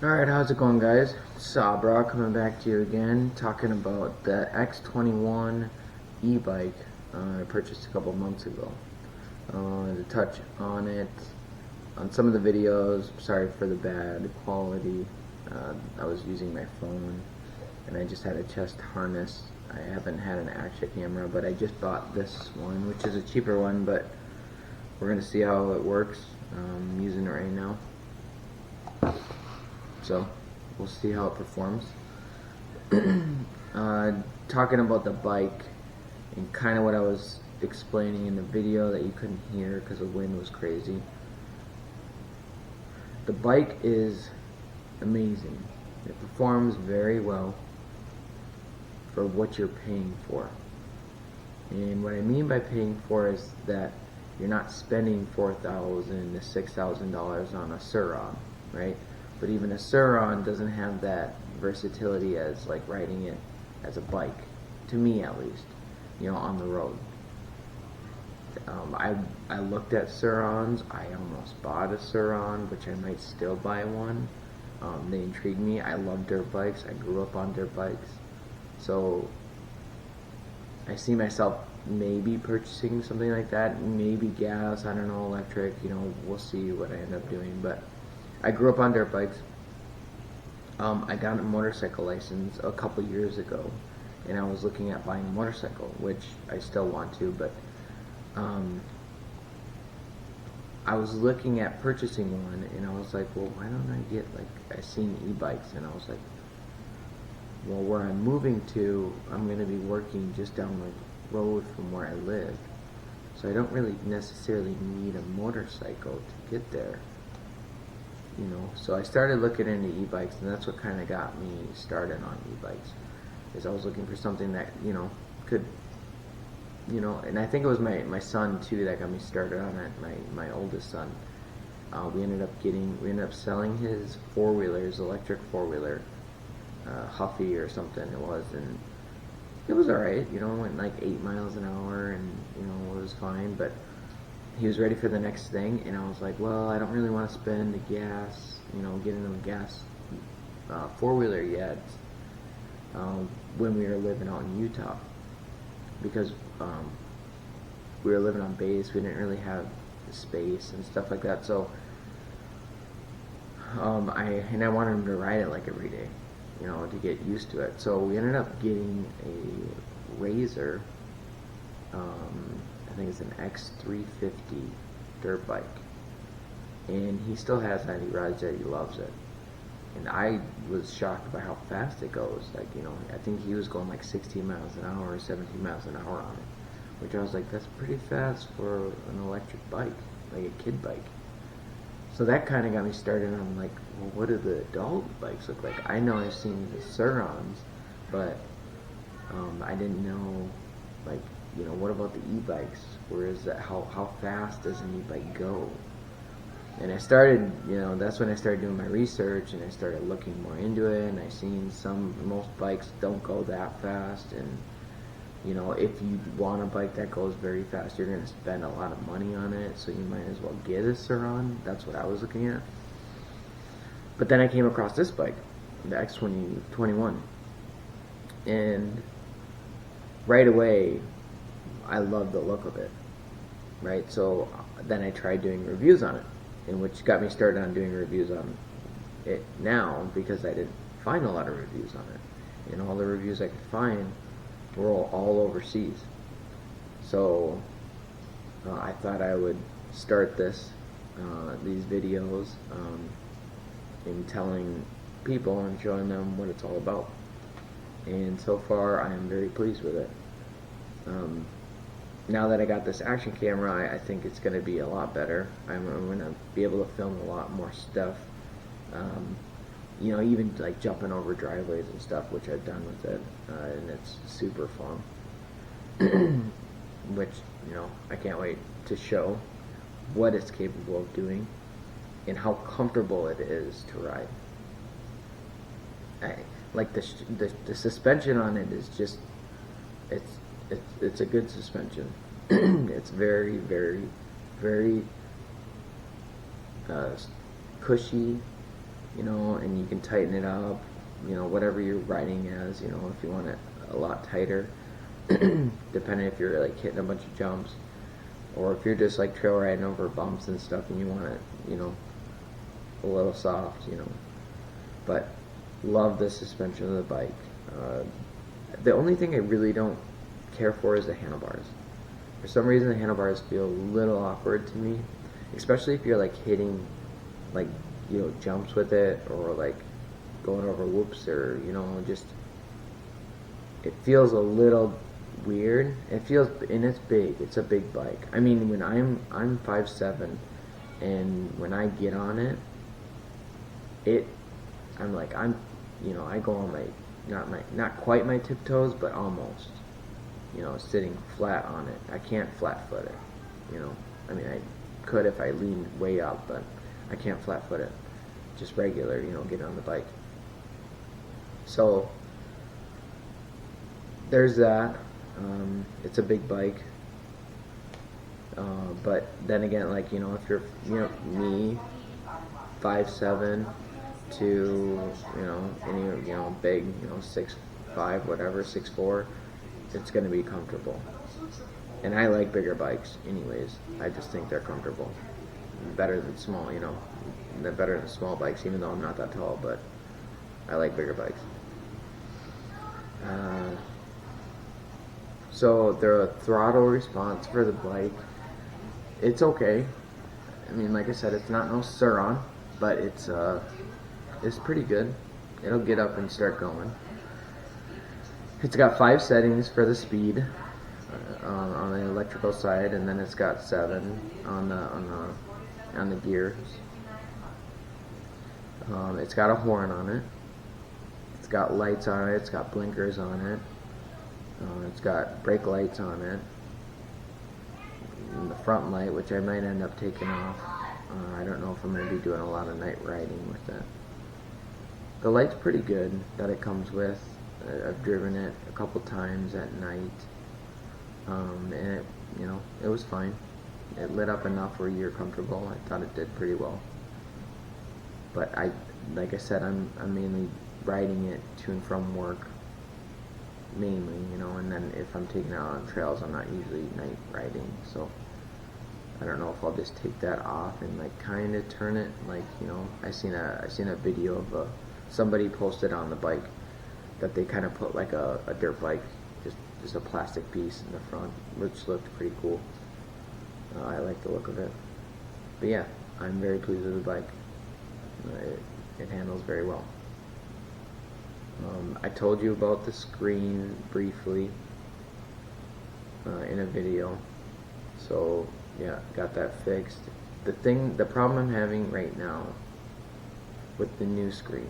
Alright, how's it going, guys? Sabra coming back to you again, talking about the x-21 e-bike I purchased a couple months ago. To touch on it, on some of the videos, sorry for the bad quality. I was using my phone and I just had a chest harness. I haven't had an action camera, but I just bought this one, which is a cheaper one, but we're going to see how it works. I'm using it right now. So we'll see how it performs. Talking about the bike and kind of what I was explaining in the video that you couldn't hear because the wind was crazy. The bike is amazing. It performs very well for what you're paying for. And what I mean by paying for is that you're not spending $4,000 to $6,000 on a Suron, right? But even a Suron doesn't have that versatility as like riding it as a bike, to me at least, on the road. I looked at Surons. I almost bought a Suron, which I might still buy one. They intrigued me. I love dirt bikes. I grew up on dirt bikes. So I see myself maybe purchasing something like that, maybe gas, I don't know, electric, we'll see what I end up doing. But I grew up on dirt bikes. I got a motorcycle license a couple years ago, and I was looking at buying a motorcycle, which I still want to, but I was looking at purchasing one, and I was like, well, why don't I get, I seen e-bikes, and I was like, well, where I'm moving to, I'm going to be working just down the road from where I live, so I don't really necessarily need a motorcycle to get there. So I started looking into e-bikes, and that's what kind of got me started on e-bikes, is I was looking for something that, could, and I think it was my son, too, that got me started on it, my oldest son. We ended up selling his four-wheeler, his electric four-wheeler, Huffy or something it was, and it was alright, it went like 8 miles an hour, and, it was fine, but he was ready for the next thing, and I was like, well, I don't really want to spend the gas, getting him a gas four-wheeler yet, when we were living out in Utah, because we were living on base, we didn't really have the space and stuff like that, so I wanted him to ride it like every day, to get used to it, so we ended up getting a Razor, I think it's an X-350 dirt bike, and he still has that. He rides it. He loves it, and I was shocked by how fast it goes. I think he was going like 16 miles an hour or 17 miles an hour on it, which I was like, that's pretty fast for an electric bike, like a kid bike. So that kind of got me started on like, well, what do the adult bikes look like? I know I've seen the Surons, but I didn't know, what about the e-bikes? Where is that? How fast does an e-bike go? And I started, that's when I started doing my research, and I started looking more into it, and I seen most bikes don't go that fast, and if you want a bike that goes very fast, you're going to spend a lot of money on it, so you might as well get a Suron. That's what I was looking at. But then I came across this bike, the x-21, and right away I loved the look of it, right? So then I tried doing reviews on it, and which got me started on doing reviews on it now, because I didn't find a lot of reviews on it, and all the reviews I could find were all overseas. So I thought I would start these videos in telling people and showing them what it's all about, and so far I am very pleased with it. Now that I got this action camera, I think it's going to be a lot better. I'm going to be able to film a lot more stuff. Even like jumping over driveways and stuff, which I've done with it, and it's super fun. Which, I can't wait to show what it's capable of doing and how comfortable it is to ride. Like the suspension on it is just, it's a good suspension. It's very, very, very cushy. you know, and you can tighten it up, you know, whatever you're riding as, you know, if you want it a lot tighter, depending if you're like hitting a bunch of jumps, or if you're just like trail riding over bumps and stuff and you want it, you know, a little soft, you know. But love the suspension of the bike. The only thing I really don't care for is the handlebars. For some reason the handlebars feel a little awkward to me, especially if you're like hitting like, you know, jumps with it, or like going over whoops, or, you know, just, it feels a little weird. It feels, and it's big. It's a big bike. I mean, when I'm 5'7", and when I get on it, I'm like, you know, I go on my not quite my tiptoes, but almost, you know, sitting flat on it. I can't flat foot it, you know. I mean, I could if I leaned way up, but I can't flat foot it. Just regular, you know, get on the bike. So there's that. It's a big bike, but then again, like, you know, if you're, you know, me, 5'7", to, you know, any, you know, big, you know, 6'5", whatever, 6'4", it's going to be comfortable. And I like bigger bikes anyways. I just think they're comfortable, better than small, you know. They're better than small bikes, even though I'm not that tall, but I like bigger bikes. So the throttle response for the bike, it's okay. I mean, like I said, it's not no Suron, but it's pretty good. It'll get up and start going. It's got 5 settings for the speed on the electrical side, and then it's got 7 on the gears. It's got a horn on it. It's got lights on it. It's got blinkers on it. It's got brake lights on it. And the front light, which I might end up taking off. I don't know if I'm going to be doing a lot of night riding with it. The light's pretty good that it comes with. I've driven it a couple times at night, and it, you know, it was fine. It lit up enough where you're comfortable. I thought it did pretty well. But like I said, I'm mainly riding it to and from work, mainly, you know, and then if I'm taking it out on trails, I'm not usually night riding, so I don't know if I'll just take that off and like kind of turn it, like, you know, I seen a video of somebody posted on the bike that they kind of put like a dirt bike, just a plastic piece in the front, which looked pretty cool. I like the look of it. But yeah, I'm very pleased with the bike. It handles very well. I told you about the screen briefly in a video, so yeah, got that fixed. The problem I'm having right now with the new screen,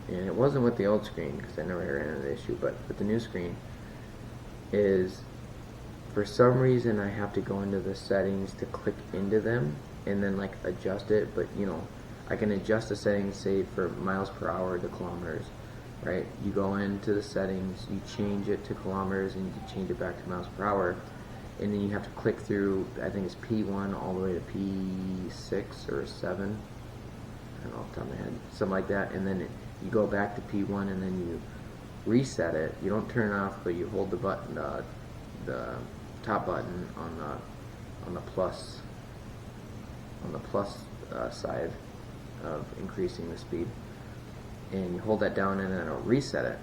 and it wasn't with the old screen because I never ran into the issue, but with the new screen, is for some reason I have to go into the settings to click into them and then like adjust it. But you know, I can adjust the settings, say for miles per hour to kilometers, right? You go into the settings, you change it to kilometers, and you change it back to miles per hour, and then you have to click through, I think it's P1 all the way to P6 or 7, I don't know off the top of my head, something like that, and then you go back to P1 and then you reset it. You don't turn it off, but you hold the button, the top button on the plus side of increasing the speed, and you hold that down and then it'll reset it.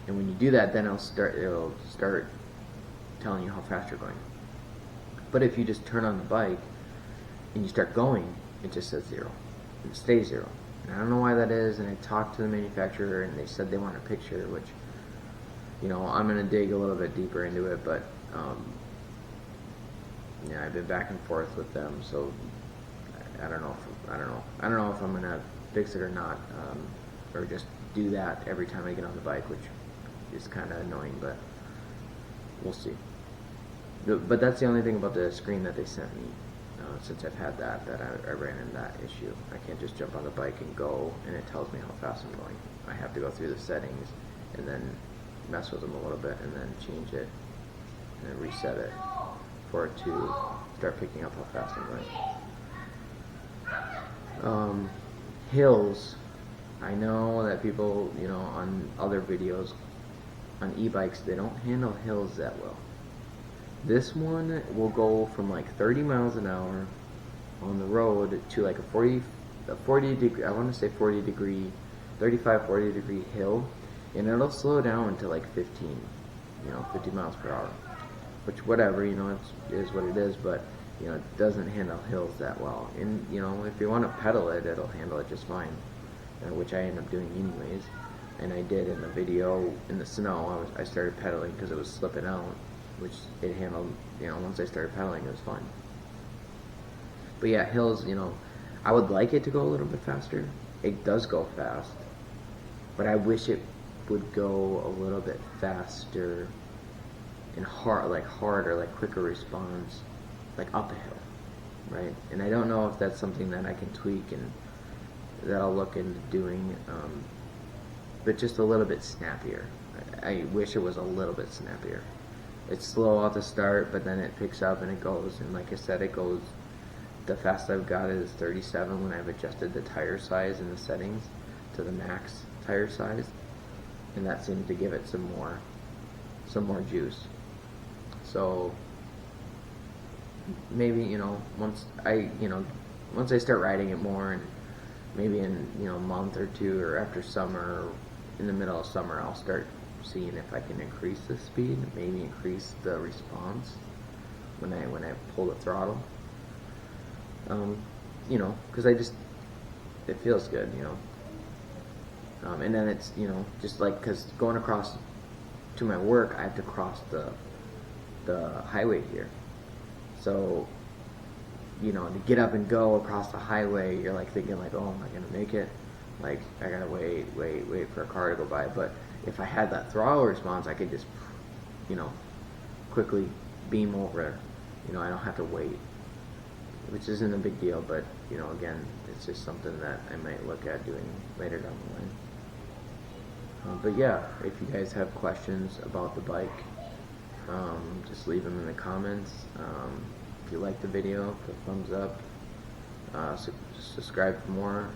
And when you do that, then it'll start telling you how fast you're going. But if you just turn on the bike and you start going, it just says 0. It stays 0. And I don't know why that is, and I talked to the manufacturer and they said they want a picture, which, you know, I'm going to dig a little bit deeper into it, but yeah, I've been back and forth with them, so I don't know if I'm going to fix it or not, or just do that every time I get on the bike, which is kind of annoying, but we'll see. But that's the only thing about the screen that they sent me. Since I've had that I ran into that issue. I can't just jump on the bike and go, and it tells me how fast I'm going. I have to go through the settings and then mess with them a little bit and then change it and then reset it for it to start picking up how fast I'm going. hills, I know that people, you know, on other videos, on e-bikes, they don't handle hills that well. This one will go from like 30 miles an hour on the road to like a 40 degree, I want to say 40 degree, 35, 40 degree hill, and it'll slow down to like 15, you know, 50 miles per hour, which whatever, you know, it is what it is, but you know, it doesn't handle hills that well. And you know, if you want to pedal it, it'll handle it just fine, which I end up doing anyways. And I did in the video in the snow. I started pedaling because it was slipping out, which it handled. You know, once I started pedaling, it was fine. But yeah, hills. You know, I would like it to go a little bit faster. It does go fast, but I wish it would go a little bit faster and harder, like quicker response, like up a hill, right? And I don't know if that's something that I can tweak and that I'll look into doing, but just a little bit snappier. I wish it was a little bit snappier. It's slow at the start, but then it picks up and it goes, and like I said, it goes, the fastest I've got is 37 when I've adjusted the tire size in the settings to the max tire size, and that seems to give it some more juice. So maybe, you know, once I start riding it more, and maybe in, you know, a month or two, or after summer, or in the middle of summer, I'll start seeing if I can increase the speed, maybe increase the response when I pull the throttle. You know, because it feels good, you know. And then it's, you know, just like, because going across to my work, I have to cross the highway here. So, you know, to get up and go across the highway, you're like thinking like, oh, am I gonna make it? Like, I gotta wait for a car to go by. But if I had that throttle response, I could just, you know, quickly beam over. You know, I don't have to wait, which isn't a big deal. But you know, again, it's just something that I might look at doing later down the line. But yeah, if you guys have questions about the bike, just leave them in the comments. If you like the video, put a thumbs up. Subscribe for more.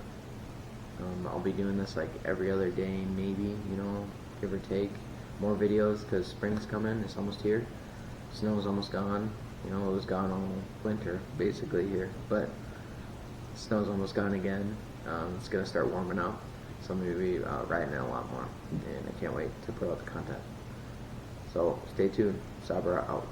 I'll be doing this like every other day, maybe, you know, give or take. More videos because spring's coming. It's almost here. Snow's almost gone. You know, it was gone all winter basically here, but snow's almost gone again. It's gonna start warming up, so I'm gonna be riding it a lot more, and I can't wait to put out the content. So stay tuned. Sabra out.